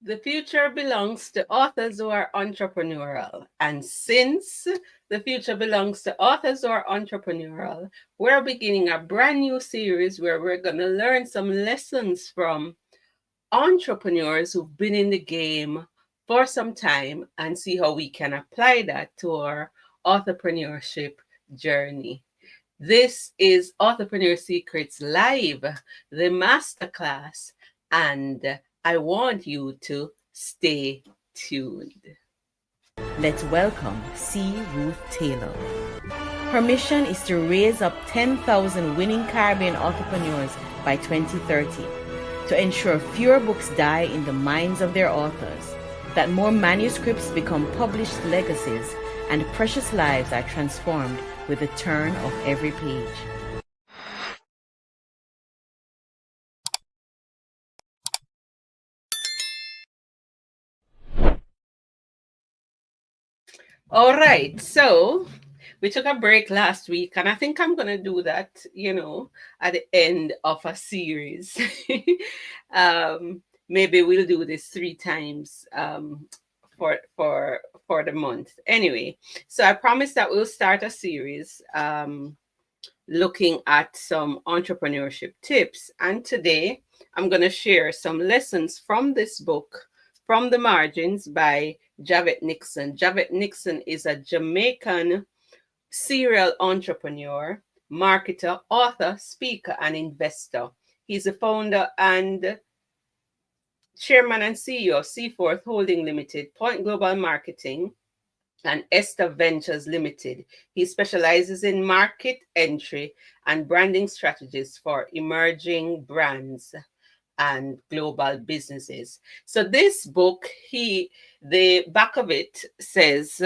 The future belongs to authors who are entrepreneurial. And since the future belongs to authors who are entrepreneurial, we're beginning a brand new series where we're going to learn some lessons from entrepreneurs who've been in the game for some time and see how we can apply that to our entrepreneurship journey. This is Entrepreneur Secrets Live, the masterclass, and I want you to stay tuned. Let's welcome C. Ruth Taylor. Her mission is to raise up 10,000 winning Caribbean entrepreneurs by 2030 to ensure fewer books die in the minds of their authors, that more manuscripts become published legacies, and precious lives are transformed with the turn of every page. All right, so we took a break last week, and I think I'm going to do that, at the end of a series. Maybe we'll do this 3 times for the month. Anyway, so I promised that we'll start a series looking at some entrepreneurship tips, and today I'm going to share some lessons from this book, From the Margins by Javette Nixon. Javette Nixon is a Jamaican serial entrepreneur, marketer, author, speaker, and investor. He's the founder and chairman and CEO of Seaforth Holding Limited, Point Global Marketing, and Esther Ventures Limited. He specializes in market entry and branding strategies for emerging brands and global businesses. So this book, the back of it says,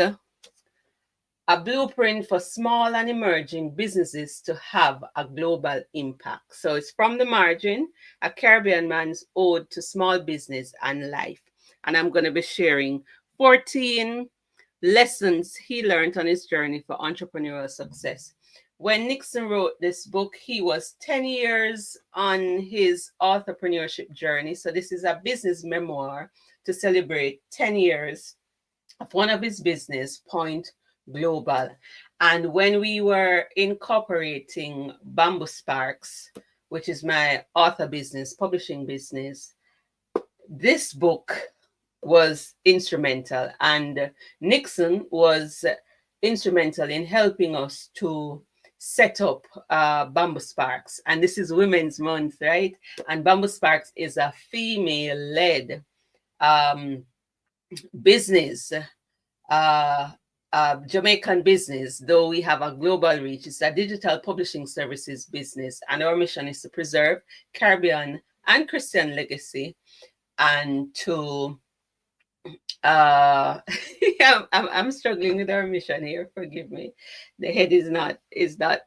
a blueprint for small and emerging businesses to have a global impact. So it's From the Margin, a Caribbean man's ode to small business and life. And I'm going to be sharing 14 lessons he learned on his journey for entrepreneurial success. When Nixon wrote this book, he was 10 years on his entrepreneurship journey. So this is a business memoir to celebrate 10 years of one of his business, Point Global. And when we were incorporating Bamboo Sparks, which is my author business, publishing business, this book was instrumental, and Nixon was instrumental in helping us to set up Bamboo Sparks. And this is Women's Month, right? And Bamboo Sparks is a female-led business, Jamaican business, though we have a global reach. It's a digital publishing services business, and our mission is to preserve Caribbean and Christian legacy and to yeah, I'm struggling with our mission here. Forgive me. The head is not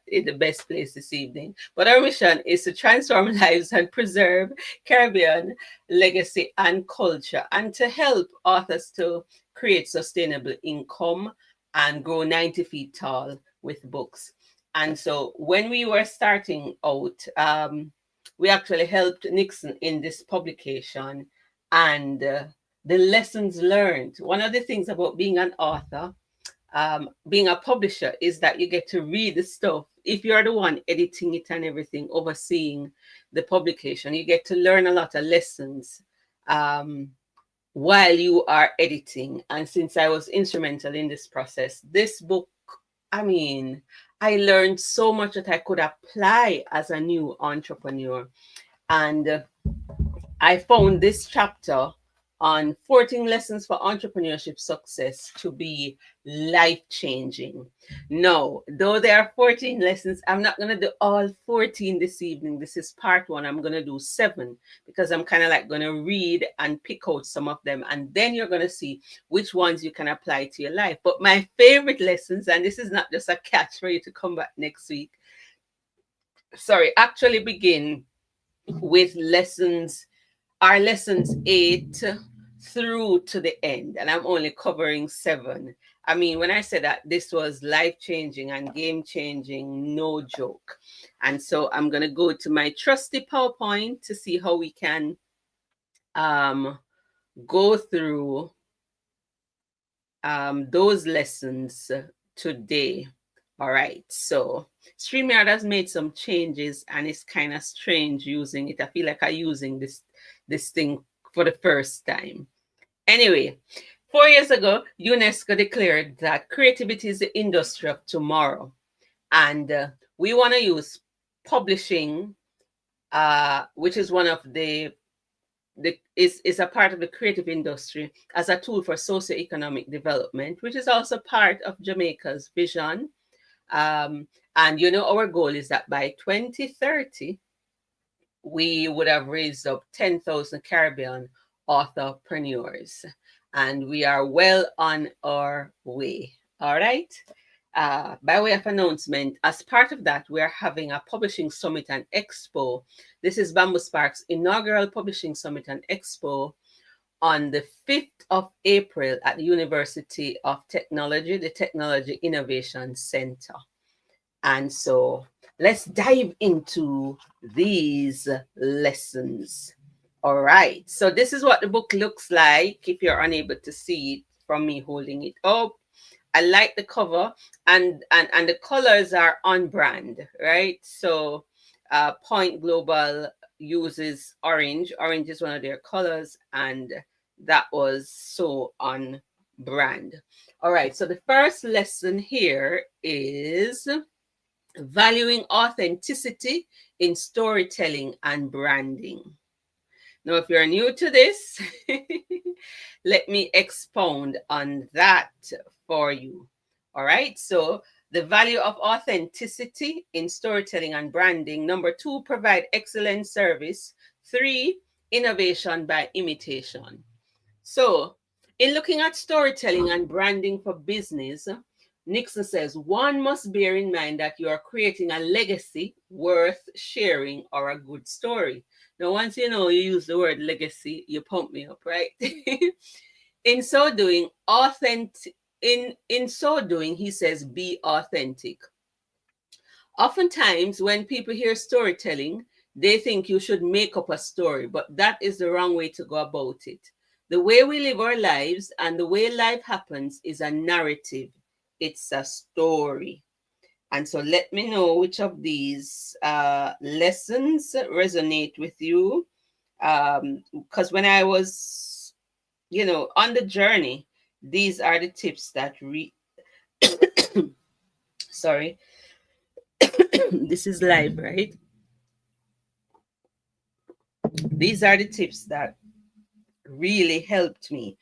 in the best place this evening. But our mission is to transform lives and preserve Caribbean legacy and culture, and to help authors to create sustainable income and grow 90 feet tall with books. And so when we were starting out, we actually helped Nixon in this publication, and the lessons learned. One of the things about being an author, being a publisher, is that you get to read the stuff. If you're the one editing it and everything, overseeing the publication, you get to learn a lot of lessons while you are editing. And since I was instrumental in this process, this book, I mean, I learned so much that I could apply as a new entrepreneur. And I found this chapter on 14 lessons for entrepreneurship success to be life-changing. No, though there are 14 lessons, I'm not going to do all 14 this evening. This is part one. I'm going to do 7 because I'm kind of like going to read and pick out some of them, and then you're going to see which ones you can apply to your life. But my favorite lessons, and this is not just a catch for you to come back next week, actually begin with lessons 8 through to the end, and I'm only covering 7. I mean, when I said that this was life-changing and game-changing, no joke. And so I'm going to go to my trusty PowerPoint to see how we can go through those lessons today. All right, so StreamYard has made some changes and it's kind of strange using it. I feel like I'm using this thing for the first time. Anyway, 4 years ago, UNESCO declared that creativity is the industry of tomorrow. And we want to use publishing, which is one of is a part of the creative industry, as a tool for socioeconomic development, which is also part of Jamaica's vision. And our goal is that by 2030, we would have raised up 10,000 Caribbean entrepreneurs, and we are well on our way. All right. By way of announcement, as part of that, we are having a publishing summit and expo. This is Bamboo Sparks' inaugural publishing summit and expo on the 5th of April at the University of Technology, the Technology Innovation Center. And so let's dive into these lessons. All right. So this is what the book looks like if you're unable to see it from me holding it up. I like the cover, and the colors are on brand, right? So Point Global uses orange. Orange is one of their colors, and that was so on brand. All right. So the first lesson here is valuing authenticity in storytelling and branding. Now, if you're new to this, let me expound on that for you. All right. So the value of authenticity in storytelling and branding. Number 2, provide excellent service. 3, innovation by imitation. So in looking at storytelling and branding for business, Nixon says one must bear in mind that you are creating a legacy worth sharing or a good story. Now, once you use the word legacy, you pump me up, right? In so doing, he says, be authentic. Oftentimes, when people hear storytelling, they think you should make up a story, but that is the wrong way to go about it. The way we live our lives and the way life happens is a narrative. It's a story. And so let me know which of these lessons resonate with you. Because when I was, on the journey, these are the tips that sorry. This is live, right? These are the tips that really helped me.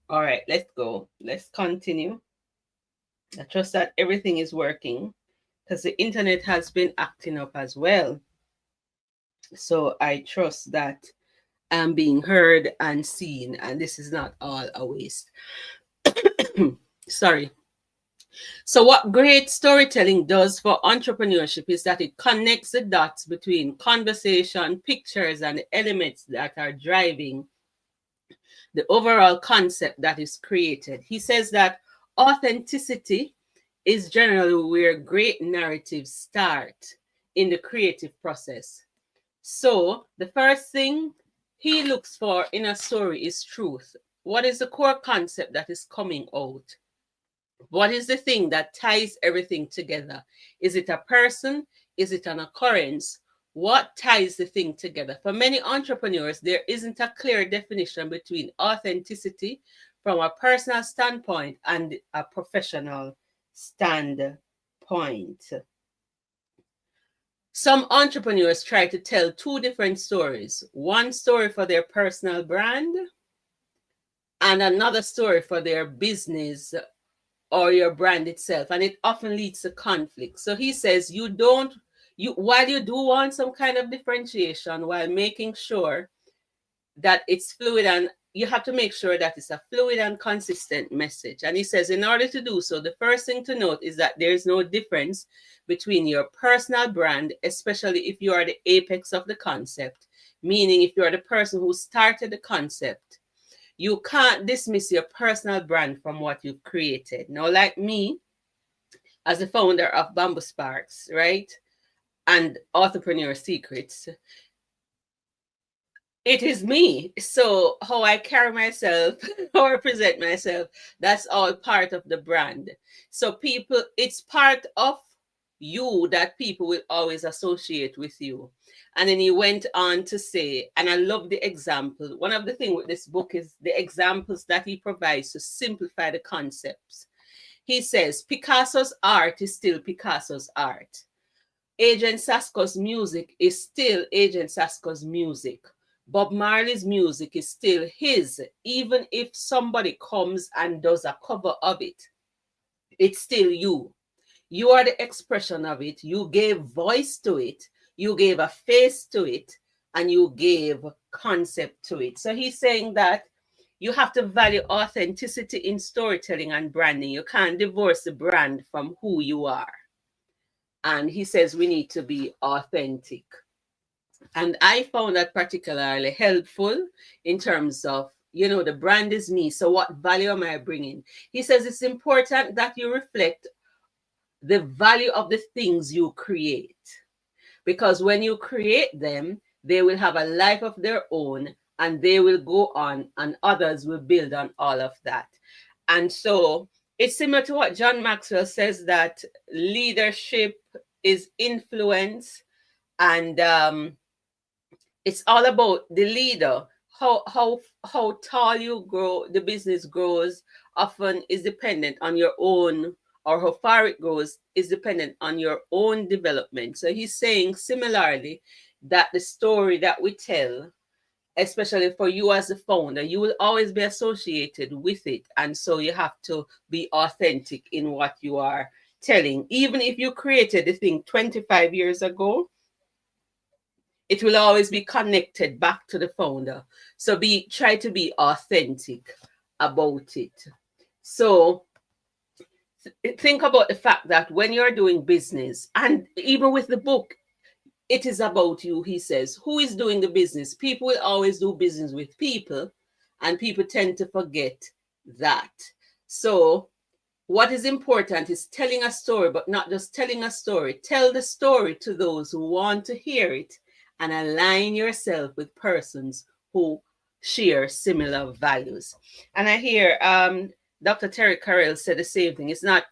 All right, let's go. Let's continue. I trust that everything is working because the internet has been acting up as well. So I trust that I'm being heard and seen, and this is not all a waste. Sorry. So what great storytelling does for entrepreneurship is that it connects the dots between conversation, pictures, and the elements that are driving the overall concept that is created. He says that authenticity is generally where great narratives start in the creative process. So the first thing he looks for in a story is truth. What is the core concept that is coming out? What is the thing that ties everything together? Is it a person? Is it an occurrence? What ties the thing together? For many entrepreneurs, there isn't a clear definition between authenticity from a personal standpoint and a professional standpoint. Some entrepreneurs try to tell two different stories. One story for their personal brand and another story for their business or your brand itself, and it often leads to conflict. So he says while you do want some kind of differentiation while making sure that it's fluid, and you have to make sure that it's a fluid and consistent message. And he says in order to do so, the first thing to note is that there is no difference between your personal brand, especially if you are the apex of the concept, meaning if you are the person who started the concept. You can't dismiss your personal brand from what you've created. Now, like me, as the founder of Bamboo Sparks, right, and Entrepreneur Secrets, it is me. So how I carry myself, how I present myself, that's all part of the brand. So people, it's part of you that people will always associate with you. And then he went on to say, and I love the example. One of the things with this book is the examples that he provides to simplify the concepts. He says Picasso's art is still Picasso's art. Agent Sasco's music is still Agent Sasco's music. Bob Marley's music is still his, even if somebody comes and does a cover of it. It's still you. You are the expression of it. You gave voice to it. You gave a face to it, and you gave concept to it. So he's saying that you have to value authenticity in storytelling and branding. You can't divorce the brand from who you are. And he says we need to be authentic. And I found that particularly helpful in terms of, the brand is me. So what value am I bringing? He says it's important that you reflect the value of the things you create. Because when you create them, they will have a life of their own and they will go on and others will build on all of that. And so it's similar to what John Maxwell says, that leadership is influence, and it's all about the leader. How tall you grow, the business grows, often is dependent on your own, or how far it goes is dependent on your own development. So he's saying similarly that the story that we tell, especially for you as the founder, you will always be associated with it. And so you have to be authentic in what you are telling. Even if you created the thing 25 years ago, it will always be connected back to the founder. So try to be authentic about it. So think about the fact that when you're doing business, and even with the book, it is about you, he says. Who is doing the business? People will always do business with people, and people tend to forget that. So what is important is telling a story, but not just telling a story. Tell the story to those who want to hear it, and align yourself with persons who share similar values. And I hear Dr. Terry Carrell said the same thing. It's not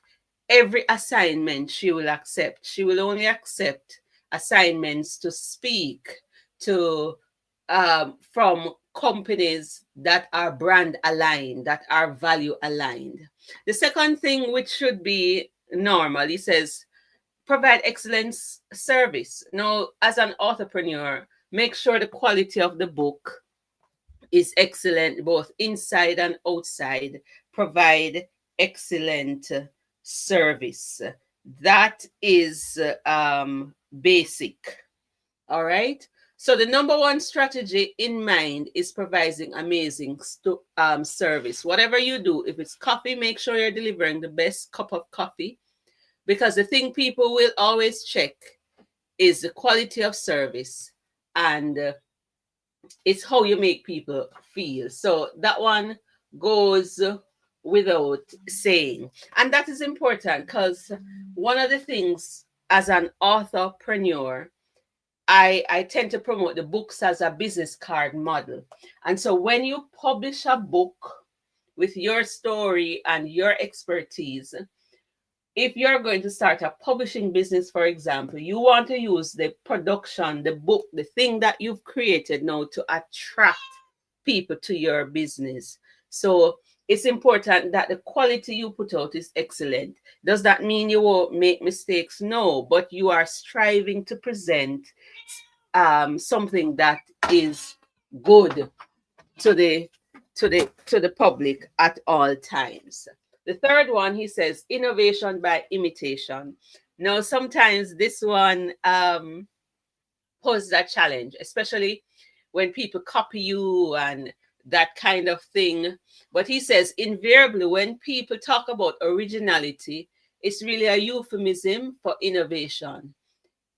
every assignment she will accept. She will only accept assignments to speak to from companies that are brand aligned, that are value aligned. The second thing, which should be normal, he says, provide excellent service. Now, as an entrepreneur, make sure the quality of the book is excellent, both inside and outside. Provide excellent service. That is basic. All right. So the number one strategy in mind is providing amazing service. Whatever you do, if it's coffee, make sure you're delivering the best cup of coffee, because the thing people will always check is the quality of service, and it's how you make people feel. So that one goes without saying. And that is important, because one of the things as an entrepreneur, I tend to promote the books as a business card model. And so when you publish a book with your story and your expertise, if you're going to start a publishing business, for example, you want to use the production, the book, the thing that you've created now to attract people to your business. So it's important that the quality you put out is excellent. Does that mean you won't make mistakes? No, but you are striving to present something that is good to the public at all times. The third one, he says, innovation by imitation. Now, sometimes this one poses a challenge, especially when people copy you and that kind of thing. But he says, invariably, when people talk about originality, it's really a euphemism for innovation.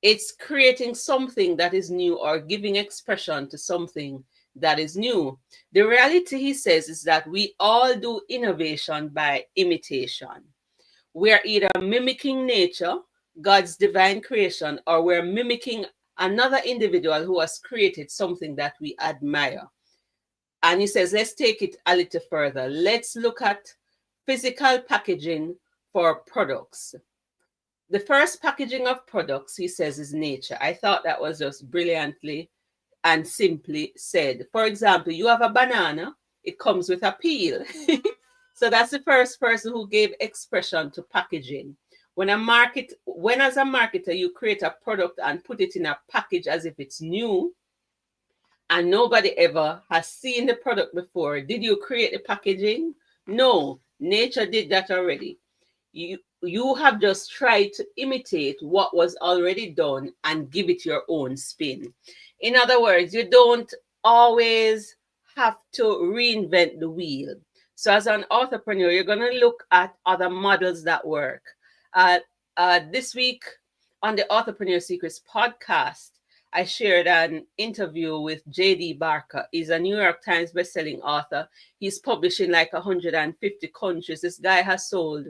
It's creating something that is new or giving expression to something that is new. The reality, he says, is that we all do innovation by imitation. We are either mimicking nature, God's divine creation, or we're mimicking another individual who has created something that we admire. And he says, let's take it a little further. Let's look at physical packaging for products. The first packaging of products, he says, is nature. I thought that was just brilliantly and simply said. For example, you have a banana, it comes with a peel. So that's the first person who gave expression to packaging. When as a marketer, you create a product and put it in a package as if it's new, and nobody ever has seen the product before, did you create the packaging? No, nature did that already. You have just tried to imitate what was already done and give it your own spin. In other words, you don't always have to reinvent the wheel. So as an entrepreneur, you're going to look at other models that work. This week on the Entrepreneur Secrets podcast, I shared an interview with J.D. Barker. He's a New York Times bestselling author. He's published in like 150 countries. This guy has sold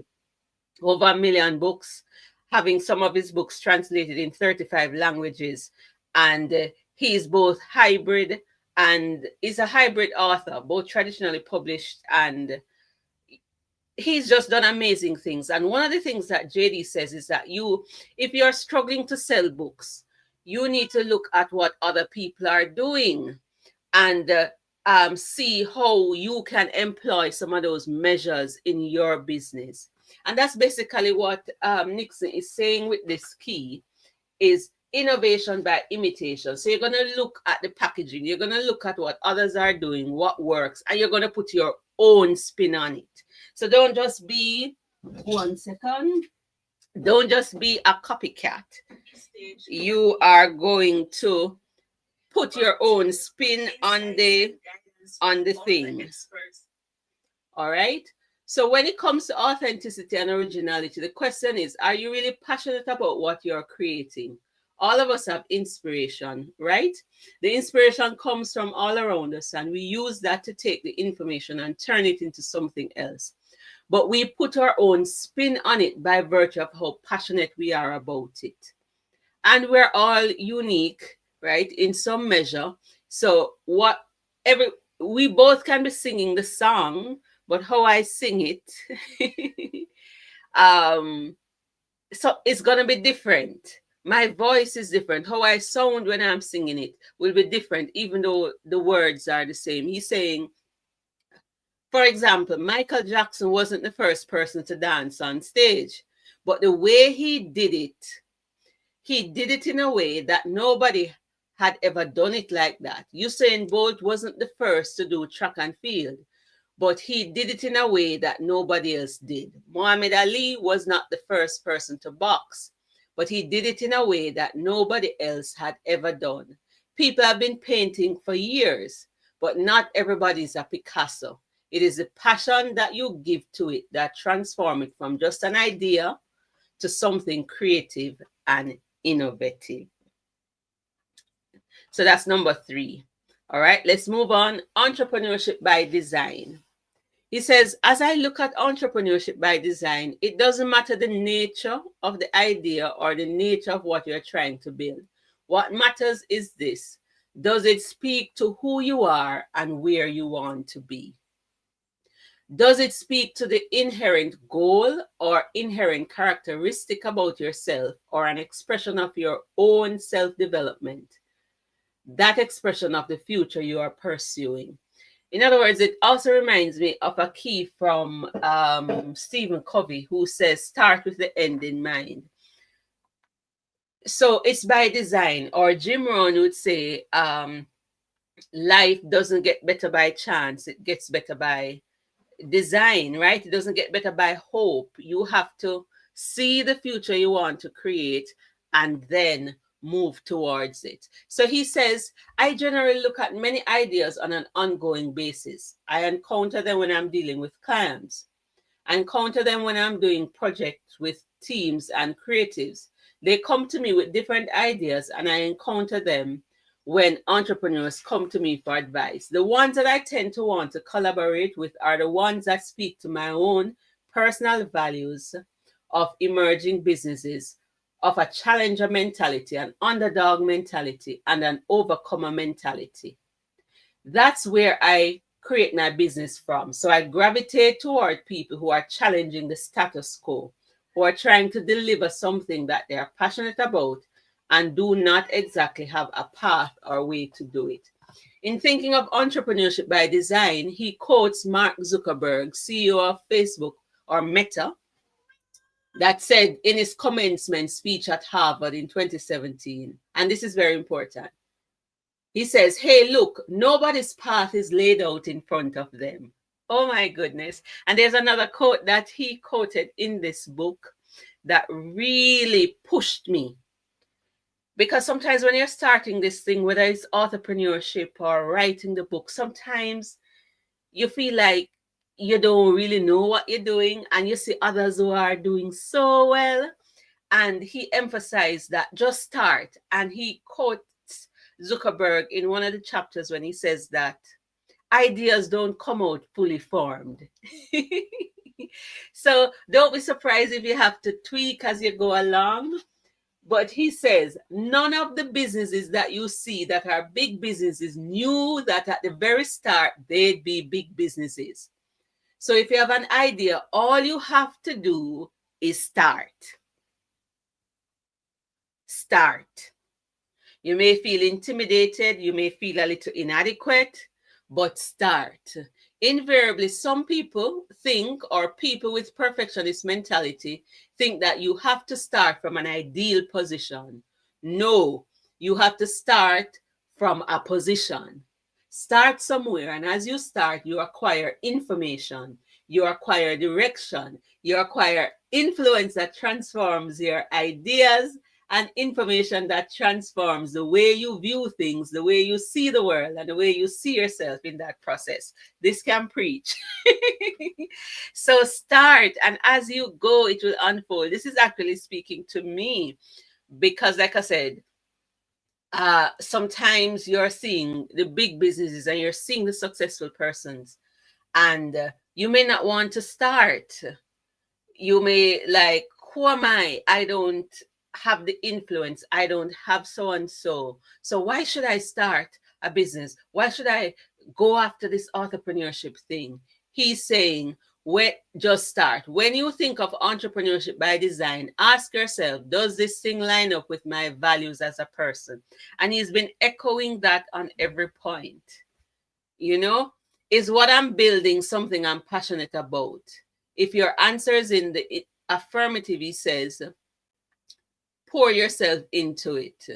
over 1 million books, having some of his books translated in 35 languages. And he's both hybrid and is a hybrid author, both traditionally published, and he's just done amazing things. And one of the things that JD says is that if you're struggling to sell books, you need to look at what other people are doing and see how you can employ some of those measures in your business. And that's basically what Nixon is saying with this key is innovation by imitation. So you're going to look at the packaging, you're going to look at what others are doing, what works, and you're going to put your own spin on it. So don't just be, don't just be a copycat. You are going to put your own spin on the thing. All right. So when it comes to authenticity and originality, the question is, are you really passionate about what you're creating? All of us have inspiration, right? The inspiration comes from all around us, and we use that to take the information and turn it into something else. But we put our own spin on it by virtue of how passionate we are about it. And we're all unique, right, in some measure. So we both can be singing the song, but how I sing it, so it's going to be different. My voice is different. How I sound when I'm singing it will be different, even though the words are the same. He's saying, for example, Michael Jackson wasn't the first person to dance on stage, but the way he did it in a way that nobody had ever done it like that. Usain Bolt wasn't the first to do track and field, but he did it in a way that nobody else did. Muhammad Ali was not the first person to box, but he did it in a way that nobody else had ever done. People have been painting for years, but not everybody's a Picasso. It is the passion that you give to it that transforms it from just an idea to something creative and innovative. So that's number 3. All right, let's move on. Entrepreneurship by design. He says, as I look at entrepreneurship by design, it doesn't matter the nature of the idea or the nature of what you're trying to build. What matters is this: does it speak to who you are and where you want to be? Does it speak to the inherent goal or inherent characteristic about yourself, or an expression of your own self-development? That expression of the future you are pursuing. In other words, it also reminds me of a key from Stephen Covey, who says, start with the end in mind. So it's by design, or Jim Rohn would say, life doesn't get better by chance, it gets better by design, right? It doesn't get better by hope. You have to see the future you want to create and then move towards it. So he says, I generally look at many ideas on an ongoing basis. I encounter them when I'm dealing with clients. I encounter them when I'm doing projects with teams and creatives. They come to me with different ideas, and I encounter them when entrepreneurs come to me for advice. The ones that I tend to want to collaborate with are the ones that speak to my own personal values of emerging businesses of a challenger mentality, an underdog mentality, and an overcomer mentality. That's where I create my business from. So I gravitate toward people who are challenging the status quo, who are trying to deliver something that they are passionate about and do not exactly have a path or way to do it. In thinking of entrepreneurship by design, he quotes Mark Zuckerberg, CEO of Facebook or Meta, that said in his commencement speech at Harvard in 2017, and this is very important. He says, hey, look, nobody's path is laid out in front of them. Oh my goodness. And there's another quote that he quoted in this book that really pushed me. Because sometimes when you're starting this thing, whether it's entrepreneurship or writing the book, sometimes you feel like you don't really know what you're doing, and you see others who are doing so well. And he emphasized that just start. And he quotes Zuckerberg in one of the chapters when he says that ideas don't come out fully formed. So don't be surprised if you have to tweak as you go along. But he says, none of the businesses that you see that are big businesses knew that at the very start they'd be big businesses. So if you have an idea, all you have to do is start. Start. You may feel intimidated, you may feel a little inadequate, but start. Invariably, some people think, or people with perfectionist mentality, think that you have to start from an ideal position. No, you have to start from a position. Start somewhere, and as you start, you acquire information, you acquire direction, you acquire influence that transforms your ideas, and information that transforms the way you view things, the way you see the world, and the way you see yourself in that process. This can preach. So start, and as you go, it will unfold. This is actually speaking to me because, like I said, sometimes you're seeing the big businesses and you're seeing the successful persons, and you may not want to start. You may like, who am I? I don't have the influence. I don't have so and so. So why should I start a business? Why should I go after this entrepreneurship thing? He's saying, just start. When you think of entrepreneurship by design, ask yourself, does this thing line up with my values as a person? And he's been echoing that on every point. You know, is what I'm building something I'm passionate about? If your answer is in the affirmative, he says, pour yourself into it.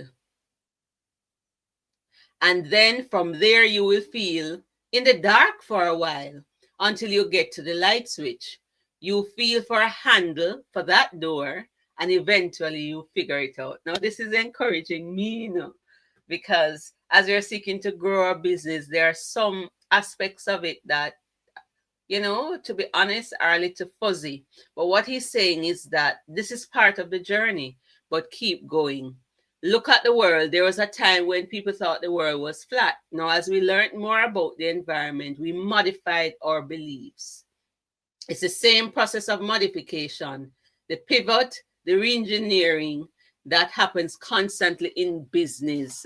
And then from there, you will feel in the dark for a while until you get to the light switch. You feel for a handle for that door, and eventually you figure it out. Now, this is encouraging me, because as you're seeking to grow a business, there are some aspects of it that, to be honest, are a little fuzzy. But what he's saying is that this is part of the journey, but keep going. Look at the world. There was a time when people thought the world was flat. Now, as we learned more about the environment, we modified our beliefs. It's the same process of modification, the pivot, the re-engineering that happens constantly in business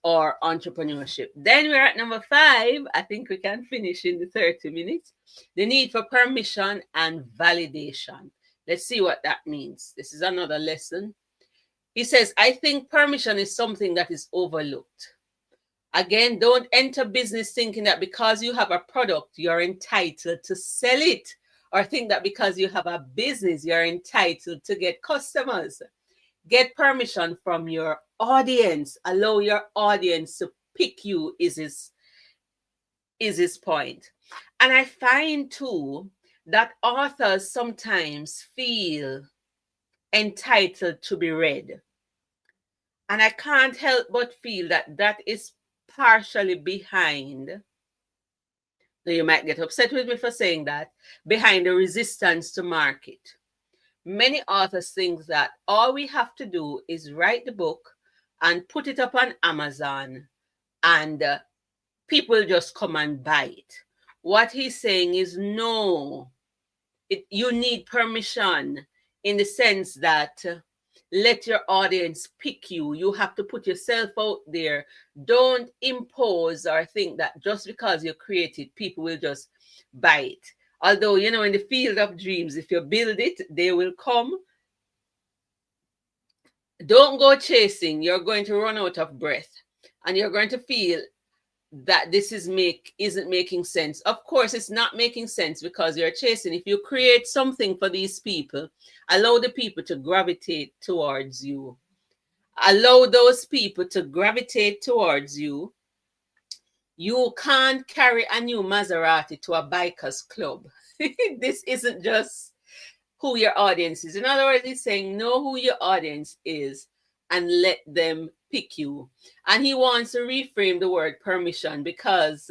or entrepreneurship. Then we're at number 5. I think we can finish in the 30 minutes. The need for permission and validation. Let's see what that means. This is another lesson. He says, I think permission is something that is overlooked. Again, don't enter business thinking that because you have a product, you're entitled to sell it, or think that because you have a business, you're entitled to get customers. Get permission from your audience. Allow your audience to pick you is his point. And I find too that authors sometimes feel entitled to be read. And I can't help but feel that that is partially behind, now you might get upset with me for saying that, behind the resistance to market. Many authors think that all we have to do is write the book and put it up on Amazon, and people just come and buy it. What he's saying is no, you need permission, in the sense that Let your audience pick you. You have to put yourself out there. Don't impose or think that just because you create it, people will just buy it. Although, you know, in the field of dreams, if you build it, they will come. Don't go chasing. You're going to run out of breath and you're going to feel that this isn't making sense. Of course, it's not making sense because you're chasing. If you create something for these people, allow the people to gravitate towards you. Allow those people to gravitate towards you. You can't carry a new Maserati to a bikers club. This isn't just who your audience is. In other words, he's saying know who your audience is and let them pick you. And he wants to reframe the word permission because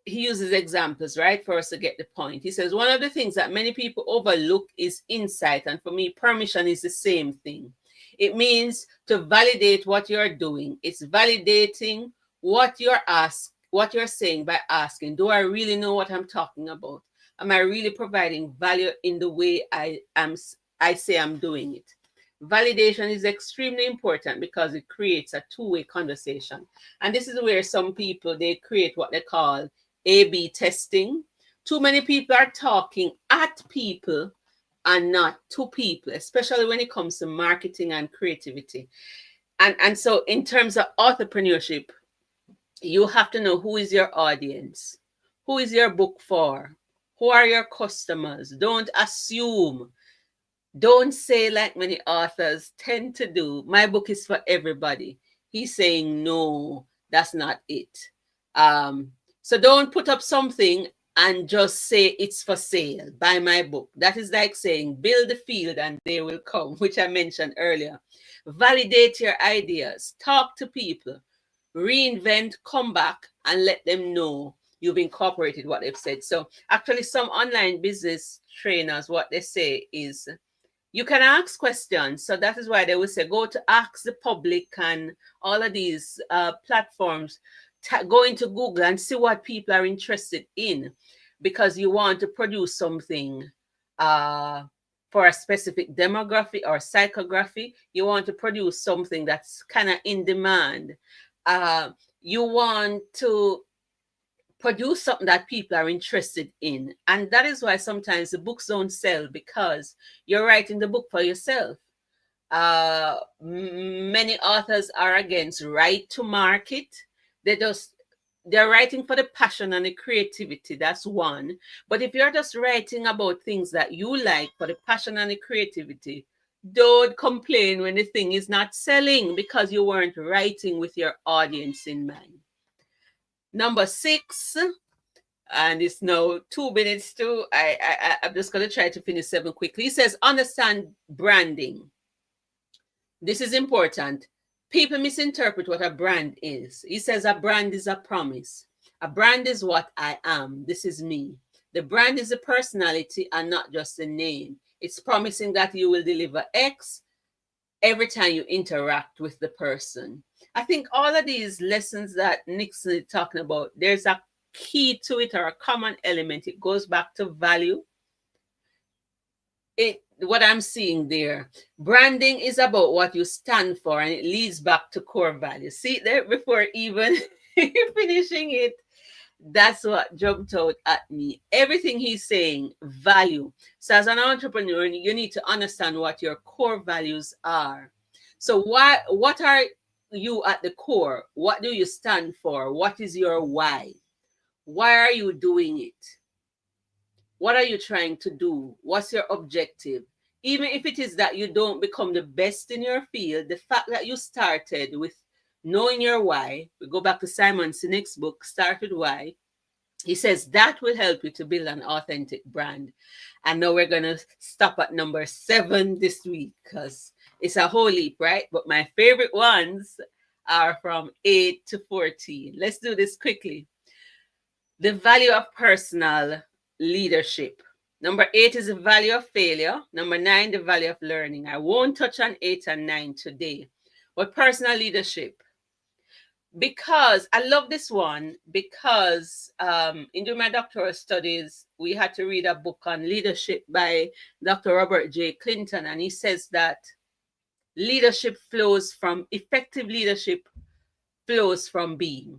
he uses examples, right, for us to get the point. He says, one of the things that many people overlook is insight. And for me, permission is the same thing. It means to validate what you're doing. It's validating what you're saying by asking, do I really know what I'm talking about? Am I really providing value in the way I say I'm doing it? Validation is extremely important because it creates a two-way conversation. And this is where some people, they create what they call A/B testing. Too many people are talking at people and not to people, especially when it comes to marketing and creativity. And so in terms of entrepreneurship, you have to know who is your audience, who is your book for, who are your customers. Don't assume. Don't say like many authors tend to do, my book is for everybody. He's saying, no, that's not it. So don't put up something and just say it's for sale, buy my book. That is like saying, build the field and they will come, which I mentioned earlier. Validate your ideas, talk to people, reinvent, come back and let them know you've incorporated what they've said. So actually some online business trainers, what they say is, you can ask questions. So that is why they will say, go to Ask the Public and all of these platforms. Go into Google and see what people are interested in because you want to produce something for a specific demographic or psychography. You want to produce something that's kind of in demand. You want to produce something that people are interested in. And that is why sometimes the books don't sell because you're writing the book for yourself. Many authors are against right to market. They're writing for the passion and the creativity. That's one. But if you're just writing about things that you like for the passion and the creativity, don't complain when the thing is not selling because you weren't writing with your audience in mind. Number 6, and it's now 2 minutes to, I'm just going to try to finish 7 quickly. He says, understand branding. This is important. People misinterpret what a brand is. He says a brand is a promise. A brand is what I am. This is me. The brand is a personality and not just a name. It's promising that you will deliver X every time you interact with the person. I think all of these lessons that Nixon is talking about, there's a key to it or a common element. It goes back to value. What I'm seeing there, branding is about what you stand for and it leads back to core values. See there before even finishing it, that's what jumped out at me. Everything he's saying, value. So as an entrepreneur, you need to understand what your core values are. So what are you at the core? What do you stand for? What is your why? Why are you doing it? What are you trying to do? What's your objective? Even if it is that you don't become the best in your field, the fact that you started with knowing your why, we go back to Simon Sinek's book, Start With Why. He says that will help you to build an authentic brand. And now we're going to stop at number 7 this week because it's a whole heap, right? But my favorite ones are from 8 to 14. Let's do this quickly. The value of personal leadership. Number 8 is the value of failure. Number 9, the value of learning. I won't touch on 8 and 9 today. But personal leadership. because I love this one because in doing my doctoral studies, we had to read a book on leadership by Dr. Robert J. Clinton, and he says that leadership flows from effective leadership flows from being.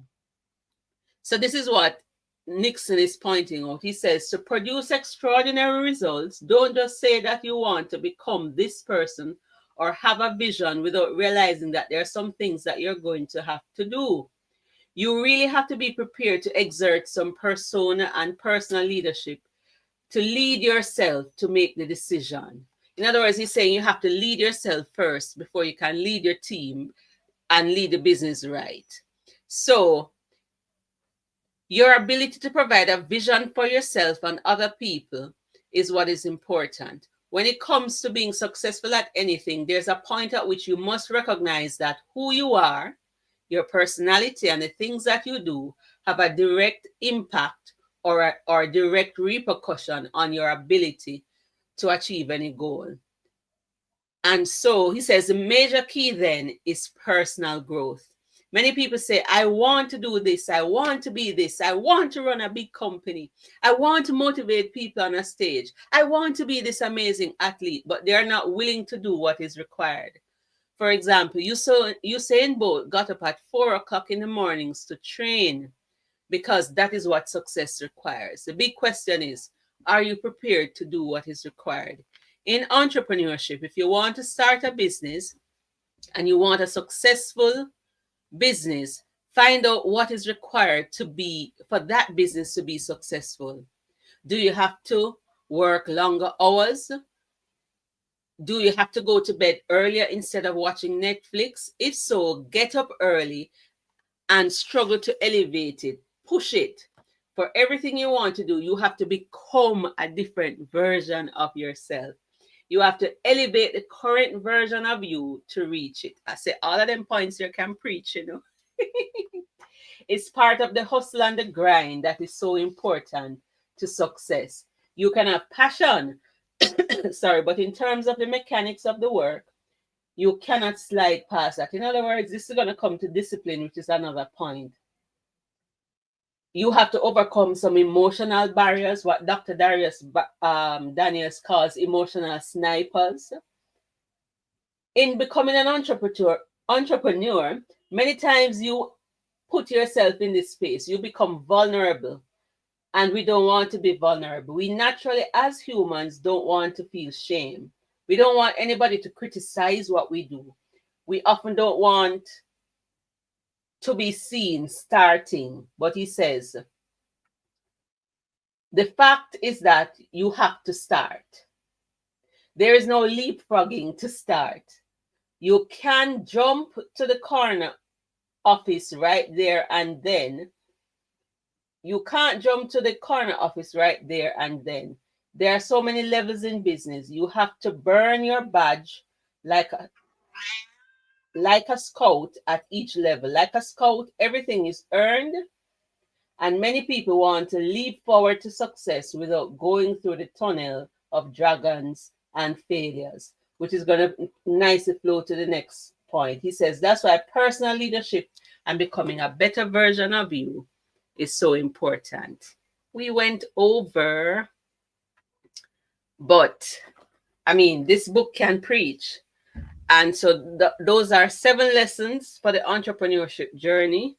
So this is what Nixon is pointing out. He says to produce extraordinary results, don't just say that you want to become this person or have a vision without realizing that there are some things that you're going to have to do. You really have to be prepared to exert some persona and personal leadership to lead yourself to make the decision. In other words, he's saying you have to lead yourself first before you can lead your team and lead the business right. So your ability to provide a vision for yourself and other people is what is important. When it comes to being successful at anything, there's a point at which you must recognize that who you are, your personality, and the things that you do have a direct impact or direct repercussion on your ability to achieve any goal. And so he says the major key then is personal growth. Many people say, I want to do this, I want to be this, I want to run a big company, I want to motivate people on a stage, I want to be this amazing athlete, but they are not willing to do what is required. For example, Usain Bolt got up at 4 o'clock in the mornings to train because that is what success requires. The big question is, are you prepared to do what is required? In entrepreneurship, if you want to start a business and you want a successful business, find out what is required for that business to be successful. Do you have to work longer hours? Do you have to go to bed earlier instead of watching Netflix? If so, get up early and struggle to elevate it. Push it. For everything you want to do, you have to become a different version of yourself. You have to elevate the current version of you to reach it. I say all of them points you can preach, you know. It's part of the hustle and the grind that is so important to success. You can have passion, sorry, but in terms of the mechanics of the work, you cannot slide past that. In other words, this is going to come to discipline, which is another point. You have to overcome some emotional barriers, what Dr. Daniels calls emotional snipers. In becoming an entrepreneur, many times you put yourself in this space, you become vulnerable, and we don't want to be vulnerable. We naturally, as humans, don't want to feel shame. We don't want anybody to criticize what we do. We often don't want to be seen starting, but he says, the fact is that you have to start. There is no leapfrogging to start. You can jump to the corner office right there and then. You can't jump to the corner office right there and then. There are so many levels in business. You have to burn your badge like a scout at each level. Like a scout, everything is earned. And many people want to leap forward to success without going through the tunnel of dragons and failures, which is going to nicely flow to the next point. He says that's why personal leadership and becoming a better version of you is so important. We went over, but I mean, this book can preach. And so those are 7 lessons for the entrepreneurship journey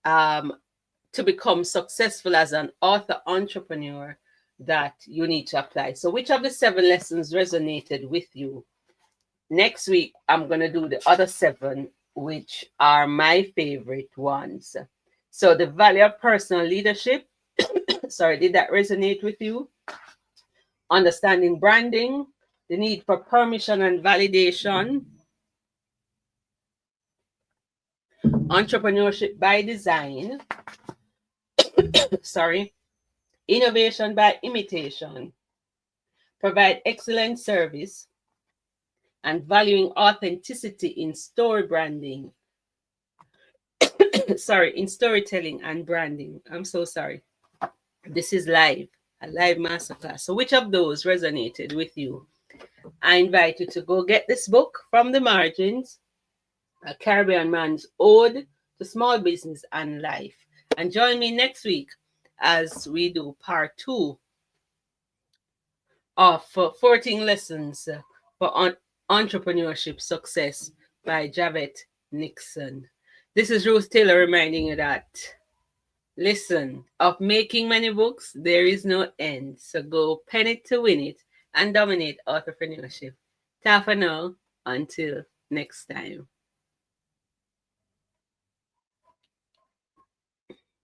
to become successful as an author entrepreneur that you need to apply. So which of the 7 lessons resonated with you? Next week, I'm going to do the other 7, which are my favorite ones. So the value of personal leadership. Sorry, did that resonate with you? Understanding branding, the need for permission and validation, entrepreneurship by design, sorry, innovation by imitation, provide excellent service, and valuing authenticity in story branding. Sorry, in storytelling and branding. I'm so sorry. This is live, a live masterclass. So which of those resonated with you? I invite you to go get this book from the margins, A Caribbean Man's Ode to small business and life. And join me next week as we do part 2 of 14 lessons for entrepreneurship success by Javette Nixon. This is Ruth Taylor reminding you that, listen, of making many books, there is no end. So go pen it to win it and dominate entrepreneurship. Ta for now, until next time.